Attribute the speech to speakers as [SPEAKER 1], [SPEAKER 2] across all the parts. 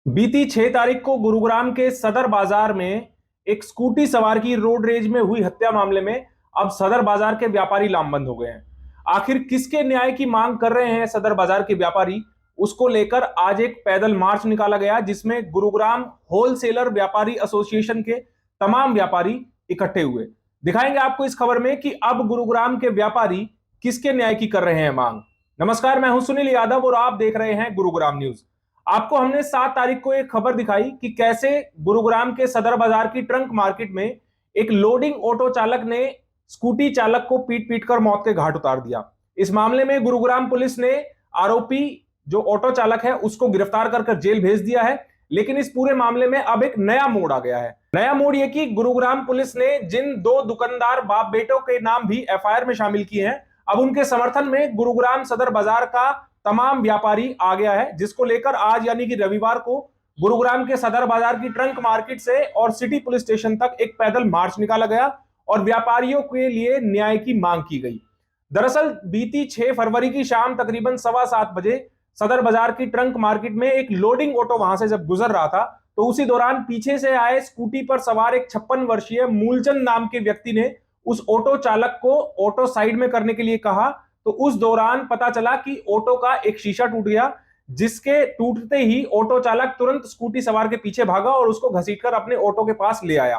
[SPEAKER 1] बीती 6 तारीख को गुरुग्राम के सदर बाजार में एक स्कूटी सवार की रोड रेज में हुई हत्या मामले में अब सदर बाजार के व्यापारी लामबंद हो गए हैं। आखिर किसके न्याय की मांग कर रहे हैं सदर बाजार के व्यापारी, उसको लेकर आज एक पैदल मार्च निकाला गया जिसमें गुरुग्राम होलसेलर व्यापारी एसोसिएशन के तमाम व्यापारी इकट्ठे हुए। दिखाएंगे आपको इस खबर में कि अब गुरुग्राम के व्यापारी किसके न्याय की कर रहे हैं मांग। नमस्कार, मैं हूं सुनील यादव और आप देख रहे हैं गुरुग्राम न्यूज। आपको हमने 7 तारीख को एक खबर दिखाई कि कैसे गुरुग्राम के सदर बाजार की ट्रंक मार्केट में एक लोडिंग ऑटो चालक ने स्कूटी चालक को पीट पीट कर मौत के घाट उतार दिया। इस मामले में गुरुग्राम पुलिस ने आरोपी जो ऑटो चालक है उसको गिरफ्तार कर जेल भेज दिया है। लेकिन इस पूरे मामले में अब एक नया मोड़ आ गया है। नया मोड़ यह कि गुरुग्राम पुलिस ने जिन 2 दुकानदार बाप बेटों के नाम भी एफआईआर में शामिल किए हैं, अब उनके समर्थन में गुरुग्राम सदर बाजार का तमाम व्यापारी आ गया है, जिसको लेकर आज यानी कि रविवार को गुरुग्राम के सदर बाजार की ट्रंक मार्केट से और सिटी पुलिस स्टेशन तक एक पैदल मार्च निकाला गया और व्यापारियों के लिए न्याय की मांग की गई। दरअसल बीती 6 फरवरी की शाम तकरीबन 7:15 बजे सदर बाजार की ट्रंक मार्केट में एक लोडिंग ऑटो वहां से जब गुजर रहा था तो उसी दौरान पीछे से आए स्कूटी पर सवार एक 56 वर्षीय मूलचंद नाम के व्यक्ति ने उस ऑटो चालक को ऑटो साइड में करने के लिए कहा। तो उस दौरान पता चला कि ऑटो का एक शीशा टूट गया, जिसके टूटते ही ऑटो चालक तुरंत स्कूटी सवार के पीछे भागा और उसको घसीटकर अपने ऑटो के पास ले आया।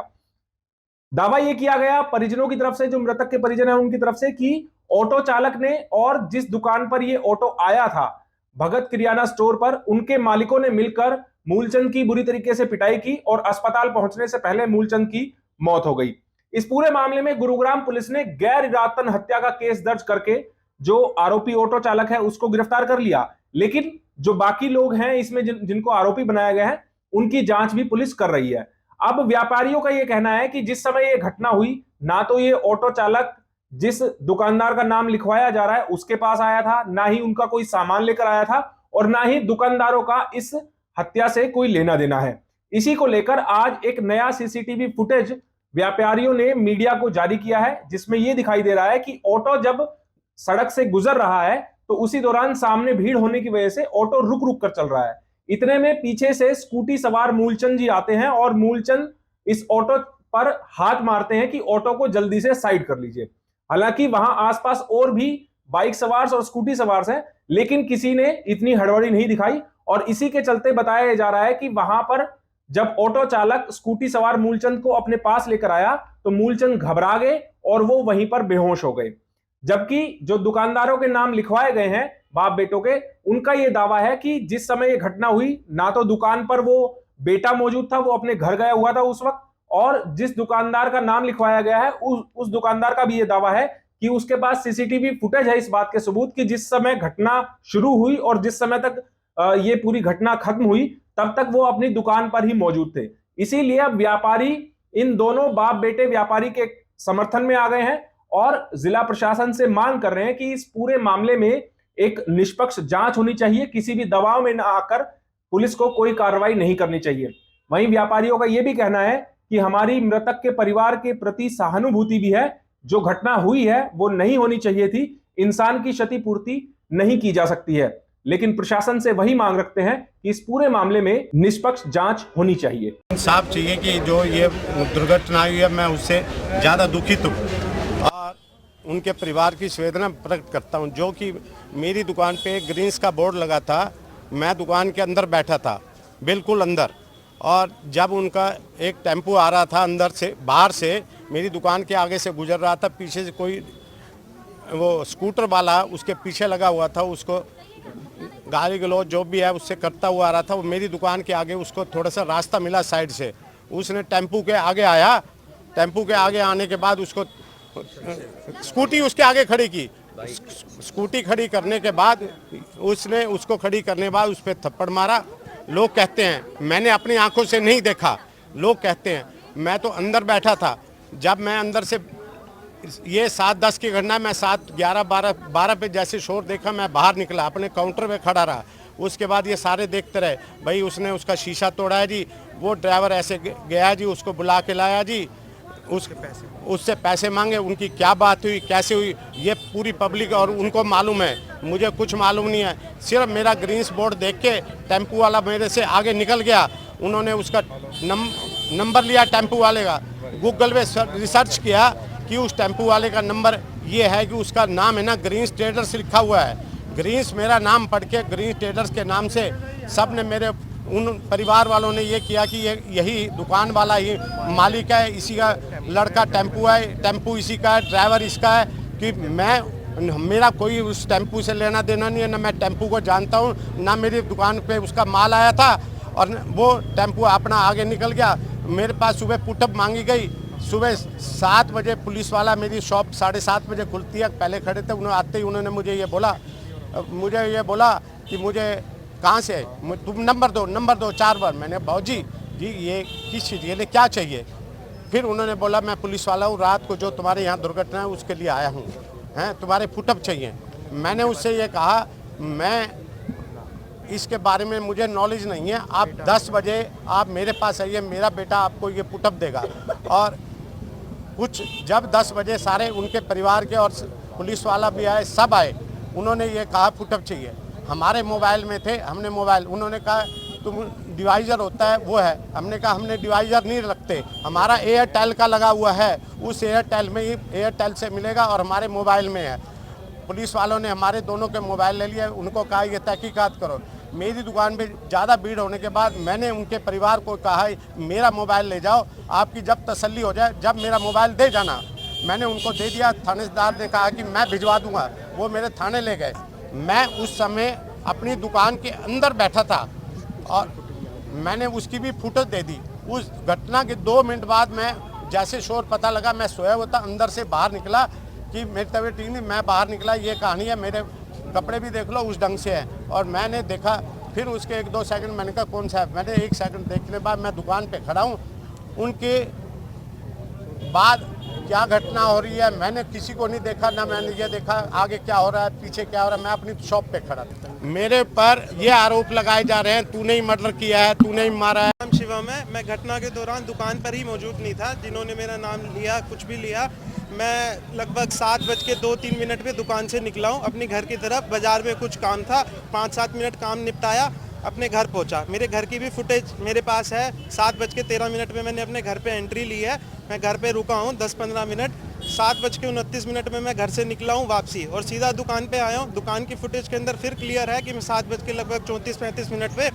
[SPEAKER 1] दावा यह किया गया परिजनों की तरफ से, जो मृतक के परिजन हैं उनकी तरफ से, कि ऑटो चालक ने और जिस दुकान पर यह ऑटो आया था भगत किराना स्टोर पर, उनके मालिकों ने मिलकर मूलचंद की बुरी तरीके से पिटाई की और अस्पताल पहुंचने से पहले मूलचंद की मौत हो गई। इस पूरे मामले में गुरुग्राम पुलिस ने गैर इरादतन हत्या का केस दर्ज करके जो आरोपी ऑटो चालक है उसको गिरफ्तार कर लिया। लेकिन जो बाकी लोग हैं इसमें जिनको आरोपी बनाया गया है उनकी जांच भी पुलिस कर रही है। अब व्यापारियों का यह कहना है कि जिस समय यह घटना हुई ना तो ये ऑटो चालक जिस दुकानदार का नाम लिखवाया जा रहा है उसके पास आया था, ना ही उनका कोई सामान लेकर आया था और ना ही दुकानदारों का इस हत्या से कोई लेना देना है। इसी को लेकर आज एक नया सीसीटीवी फुटेज व्यापारियों ने मीडिया को जारी किया है, जिसमें यह दिखाई दे रहा है कि ऑटो जब सड़क से गुजर रहा है तो उसी दौरान सामने भीड़ होने की वजह से ऑटो रुक रुक कर चल रहा है। इतने में पीछे से स्कूटी सवार मूलचंद जी आते हैं और मूलचंद इस ऑटो पर हाथ मारते हैं कि ऑटो को जल्दी से साइड कर लीजिए। हालांकि वहां आसपास और भी बाइक सवार और स्कूटी सवार हैं, लेकिन किसी ने इतनी हड़बड़ी नहीं दिखाई और इसी के चलते बताया जा रहा है कि वहां पर जब ऑटो चालक स्कूटी सवार मूलचंद को अपने पास लेकर आया तो मूलचंद घबरा गए और वो वहीं पर बेहोश हो गए। जबकि जो दुकानदारों के नाम लिखवाए गए हैं बाप बेटों के, उनका यह दावा है कि जिस समय यह घटना हुई ना तो दुकान पर वो बेटा मौजूद था, वो अपने घर गया हुआ था उस वक्त, और जिस दुकानदार का नाम लिखवाया गया है उस दुकानदार का भी यह दावा है कि उसके पास सीसीटीवी फुटेज है इस बात के सबूत कि जिस समय घटना शुरू हुई और जिस समय तक ये पूरी घटना खत्म हुई तब तक वो अपनी दुकान पर ही मौजूद थे। इसीलिए अब व्यापारी इन दोनों बाप बेटे व्यापारी के समर्थन में आ गए हैं और जिला प्रशासन से मांग कर रहे हैं कि इस पूरे मामले में एक निष्पक्ष जांच होनी चाहिए, किसी भी दबाव में न आकर पुलिस को कोई कार्रवाई नहीं करनी चाहिए। वहीं व्यापारियों का यह भी कहना है कि हमारी मृतक के परिवार के प्रति सहानुभूति भी है, जो घटना हुई है वो नहीं होनी चाहिए थी, इंसान की क्षतिपूर्ति नहीं की जा सकती है, लेकिन प्रशासन से वही मांग रखते हैं कि इस पूरे मामले में निष्पक्ष जांच होनी चाहिए।
[SPEAKER 2] साफ चाहिए कि जो ये दुर्घटना हुई है मैं उससे ज़्यादा दुखित हूँ और उनके परिवार की संवेदना प्रकट करता हूँ। जो कि मेरी दुकान पे ग्रीन्स का बोर्ड लगा था, मैं दुकान के अंदर बैठा था, बिल्कुल अंदर, और जब उनका एक टेम्पो आ रहा था अंदर से, बाहर से मेरी दुकान के आगे से गुजर रहा था, पीछे से कोई वो स्कूटर वाला उसके पीछे लगा हुआ था, उसको गाली गलौज जो भी है उससे करता हुआ आ रहा था। वो मेरी दुकान के आगे उसको थोड़ा सा रास्ता मिला साइड से, उसने टेम्पू के आगे आया, टेम्पू के आगे आने के बाद उसको स्कूटी उसके आगे खड़ी की, स्कूटी खड़ी करने के बाद उसने उसको खड़ी करने के बाद उस पर थप्पड़ मारा। लोग कहते हैं, मैंने अपनी आंखों से नहीं देखा, लोग कहते हैं, मैं तो अंदर बैठा था। जब मैं अंदर से ये 7:10 की घटना, मैं 7:11 12 पे जैसे शोर देखा मैं बाहर निकला, अपने काउंटर पे खड़ा रहा। उसके बाद ये सारे देखते रहे, भाई उसने उसका शीशा तोड़ा है जी, वो ड्राइवर ऐसे गया जी, उसको बुला के लाया जी, उससे पैसे मांगे, उनकी क्या बात हुई, कैसे हुई, ये पूरी पब्लिक और उनको मालूम है, मुझे कुछ मालूम नहीं है। सिर्फ मेरा ग्रीन्स बोर्ड देख के टेम्पू वाला मेरे से आगे निकल गया, उन्होंने उसका नंबर लिया टेम्पू वाले का, गूगल पे रिसर्च किया कि उस टेम्पू वाले का नंबर ये है कि उसका नाम है ना ग्रीन्स ट्रेडर्स लिखा हुआ है। ग्रीन्स मेरा नाम पढ़ के ग्रीन्स ट्रेडर्स के नाम से सब ने मेरे उन परिवार वालों ने ये किया कि यही दुकान वाला ही मालिक है, इसी का लड़का टेम्पू है, टेम्पू इसी का है, ड्राइवर इसका है, कि मेरा कोई उस टेम्पू से लेना देना नहीं है, ना मैं टेम्पू को जानता हूँ, ना मेरी दुकान पे उसका माल आया था, और वो टेम्पू अपना आगे निकल गया। मेरे पास सुबह पुटअप मांगी गई, सुबह 7 बजे पुलिस वाला, मेरी शॉप 7:30 बजे खुलती है, पहले खड़े थे, उन्होंने आते ही उन्होंने मुझे ये बोला कि मुझे कहाँ से तुम नंबर दो 4 बार। मैंने भाजी जी ये किस चीज़ के लिए क्या चाहिए? फिर उन्होंने बोला मैं पुलिस वाला हूँ, रात को जो तुम्हारे यहाँ दुर्घटना है उसके लिए आया हूँ, हैं तुम्हारे फुटअप चाहिए। मैंने उससे ये कहा मैं इसके बारे में मुझे नॉलेज नहीं है, आप 10 बजे आप मेरे पास आइए, मेरा बेटा आपको ये पुटअप देगा। और कुछ जब 10 बजे सारे उनके परिवार के और पुलिस वाला भी आए, सब आए, उन्होंने ये कहा पुटअप चाहिए। हमारे मोबाइल में थे, हमने मोबाइल, उन्होंने कहा तुम डिवाइज़र होता है वो है, हमने कहा हमने डिवाइज़र नहीं रखते, हमारा एयरटेल का लगा हुआ है, उस एयरटेल में ही एयरटेल से मिलेगा और हमारे मोबाइल में है। पुलिस वालों ने हमारे दोनों के मोबाइल ले लिए, उनको कहा ये तहकीकात करो। मेरी दुकान पे ज़्यादा भीड़ होने के बाद मैंने उनके परिवार को कहा मेरा मोबाइल ले जाओ, आपकी जब तसल्ली हो जाए जब मेरा मोबाइल दे जाना। मैंने उनको दे दिया, थानेदार ने कहा कि मैं भिजवा दूंगा, वो मेरे थाने ले गए। मैं उस समय अपनी दुकान के अंदर बैठा था और मैंने उसकी भी फुटेज दे दी। उस घटना के 2 मिनट बाद मैं जैसे शोर पता लगा, मैं सोया हुआ था, अंदर से बाहर निकला कि मेरी तबीयत ठीक नहीं, मैं बाहर निकला, ये कहानी है, मेरे कपड़े भी देख लो उस ढंग से है। और मैंने देखा, फिर उसके 1-2 सेकंड मैंने कहा कौन सा है, मैंने 1 सेकंड देखने के बाद मैं दुकान पे खड़ा हूँ। उनके बाद क्या घटना हो रही है मैंने किसी को नहीं देखा, ना मैंने ये देखा आगे क्या हो रहा है पीछे क्या हो रहा है, मैं अपनी शॉप पे खड़ा था। मेरे पर ये आरोप लगाए जा रहे हैं तूने ही मर्डर किया है, तूने ही मारा है।
[SPEAKER 3] नाम शिवम है, मैं घटना के दौरान दुकान पर ही मौजूद नहीं था। जिन्होंने मेरा नाम लिया कुछ भी लिया, मैं लगभग 7:02-3 पे दुकान से निकला हूँ अपनी घर की तरफ। बाजार में कुछ काम था, 5-7 मिनट काम निपटाया, अपने घर पहुंचा। मेरे घर की भी फुटेज मेरे पास है। 7:13 में मैंने अपने घर पे एंट्री ली है। मैं घर पे रुका हूँ 10-15 मिनट। 7:29 में मैं घर से निकला हूँ वापसी और सीधा दुकान पे आया हूँ। दुकान की फुटेज के अंदर फिर क्लियर है कि मैं 7:34-35 पे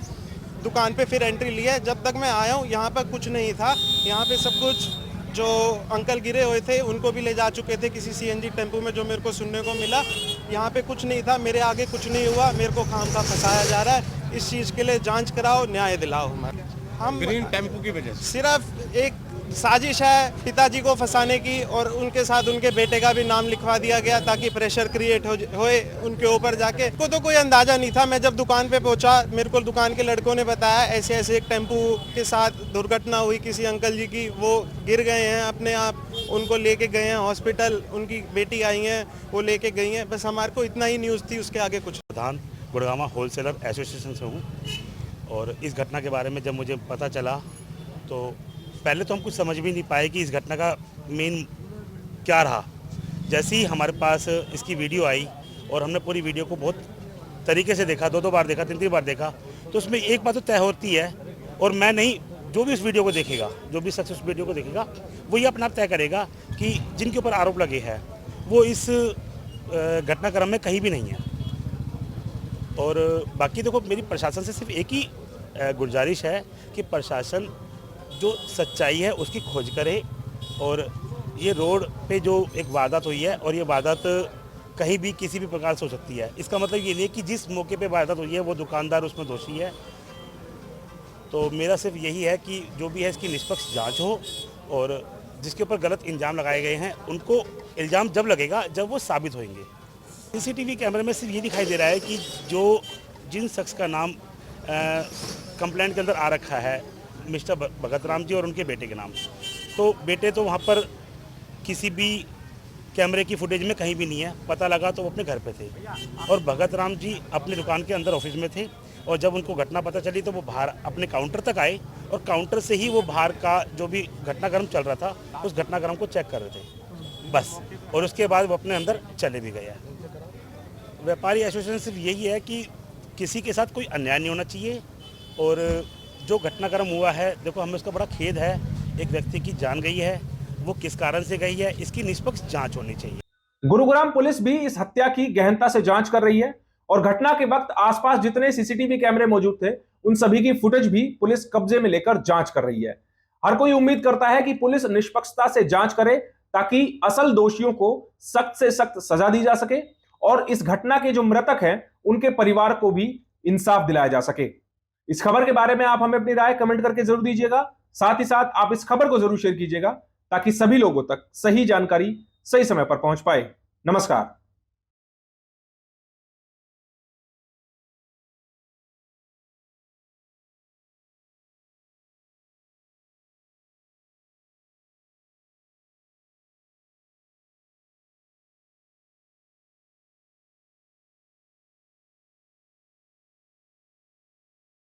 [SPEAKER 3] दुकान पे फिर एंट्री ली है। जब तक मैं आया हूँ यहाँ पर कुछ नहीं था। यहाँ पे सब कुछ जो अंकल गिरे हुए थे उनको भी ले जा चुके थे किसी सीएनजी टेम्पो में, जो मेरे को सुनने को मिला। यहाँ पे कुछ नहीं था, मेरे आगे कुछ नहीं हुआ, मेरे को खामखा फंसाया जा रहा है। इस चीज़ के लिए जांच कराओ, न्याय दिलाओ। हम
[SPEAKER 2] ग्रीन टेम्पू की वजह से
[SPEAKER 3] सिर्फ एक साजिश है पिताजी को फंसाने की, और उनके साथ उनके बेटे का भी नाम लिखवा दिया गया ताकि प्रेशर क्रिएट होए उनके ऊपर जाके। को तो कोई अंदाजा नहीं था। मैं जब दुकान पे पहुंचा, मेरे को दुकान के लड़कों ने बताया ऐसे ऐसे एक टेम्पू के साथ दुर्घटना हुई किसी अंकल जी की, वो गिर गए हैं अपने आप, उनको लेके गए हैं हॉस्पिटल, उनकी बेटी आई हैं वो लेके गई हैं। बस हमारे को इतना ही न्यूज़ थी, उसके आगे कुछ।
[SPEAKER 4] प्रधान गुड़गामा होलसेलर एसोसिएशन से हूँ, और इस घटना के बारे में जब मुझे पता चला तो पहले तो हम कुछ समझ भी नहीं पाए कि इस घटना का मेन क्या रहा। जैसे ही हमारे पास इसकी वीडियो आई और हमने पूरी वीडियो को बहुत तरीके से देखा, 2-2 बार देखा, 3-3 बार देखा, तो उसमें एक बात तो तय होती है, और मैं नहीं, जो भी इस वीडियो को देखेगा, जो भी शख्स उस वीडियो को देखेगा, वो ये अपना तय करेगा कि जिनके ऊपर आरोप लगे हैं वो इस घटनाक्रम में कहीं भी नहीं है। और बाकी देखो, मेरी प्रशासन से सिर्फ एक ही गुजारिश है कि प्रशासन जो सच्चाई है उसकी खोज करे, और ये रोड पे जो एक वारदात हुई है, और ये वारदात कहीं भी किसी भी प्रकार से हो सकती है। इसका मतलब ये नहीं कि जिस मौके पे वारदात हुई है वो दुकानदार उसमें दोषी है। तो मेरा सिर्फ यही है कि जो भी है इसकी निष्पक्ष जांच हो, और जिसके ऊपर गलत इल्ज़ाम लगाए गए हैं उनको इल्ज़ाम जब लगेगा जब वो साबित होंगे। सीसीटीवी कैमरे में सिर्फ ये दिखाई दे रहा है कि जिन शख्स का नाम कंप्लेंट के अंदर आ रखा है, मिस्टर भगत राम जी और उनके बेटे के नाम, तो बेटे तो वहाँ पर किसी भी कैमरे की फुटेज में कहीं भी नहीं है। पता लगा तो वो अपने घर पे थे, और भगत राम जी अपनी दुकान के अंदर ऑफिस में थे। और जब उनको घटना पता चली तो वो बाहर अपने काउंटर तक आए और काउंटर से ही वो बाहर का जो भी घटनाक्रम चल रहा था उस घटनाक्रम को चेक कर रहे थे बस। और उसके बाद वो अपने अंदर चले भी गए। व्यापारी एसोसिएशन सिर्फ यही है कि किसी के साथ कोई अन्याय नहीं होना चाहिए। और जो घटनाक्रम हुआ है, देखो हमें उसका बड़ा खेद है, एक व्यक्ति की जान गई है, वो किस कारण से गई है इसकी निष्पक्ष जांच होनी चाहिए।
[SPEAKER 1] गुरुग्राम पुलिस भी इस हत्या की गहनता से जांच कर रही है और घटना के वक्त आसपास जितने सीसीटीवी कैमरे मौजूद थे उन सभी की फुटेज भी पुलिस कब्जे में लेकर जांच कर रही है। हर कोई उम्मीद करता है कि पुलिस निष्पक्षता से जांच करे ताकि असल दोषियों को सख्त से सख्त सजा दी जा सके और इस घटना के जो मृतक हैं उनके परिवार को भी इंसाफ दिलाया जा सके। इस खबर के बारे में आप हमें अपनी राय कमेंट करके जरूर दीजिएगा। साथ ही साथ आप इस खबर को जरूर शेयर कीजिएगा ताकि सभी लोगों तक सही जानकारी सही समय पर पहुंच पाए। नमस्कार।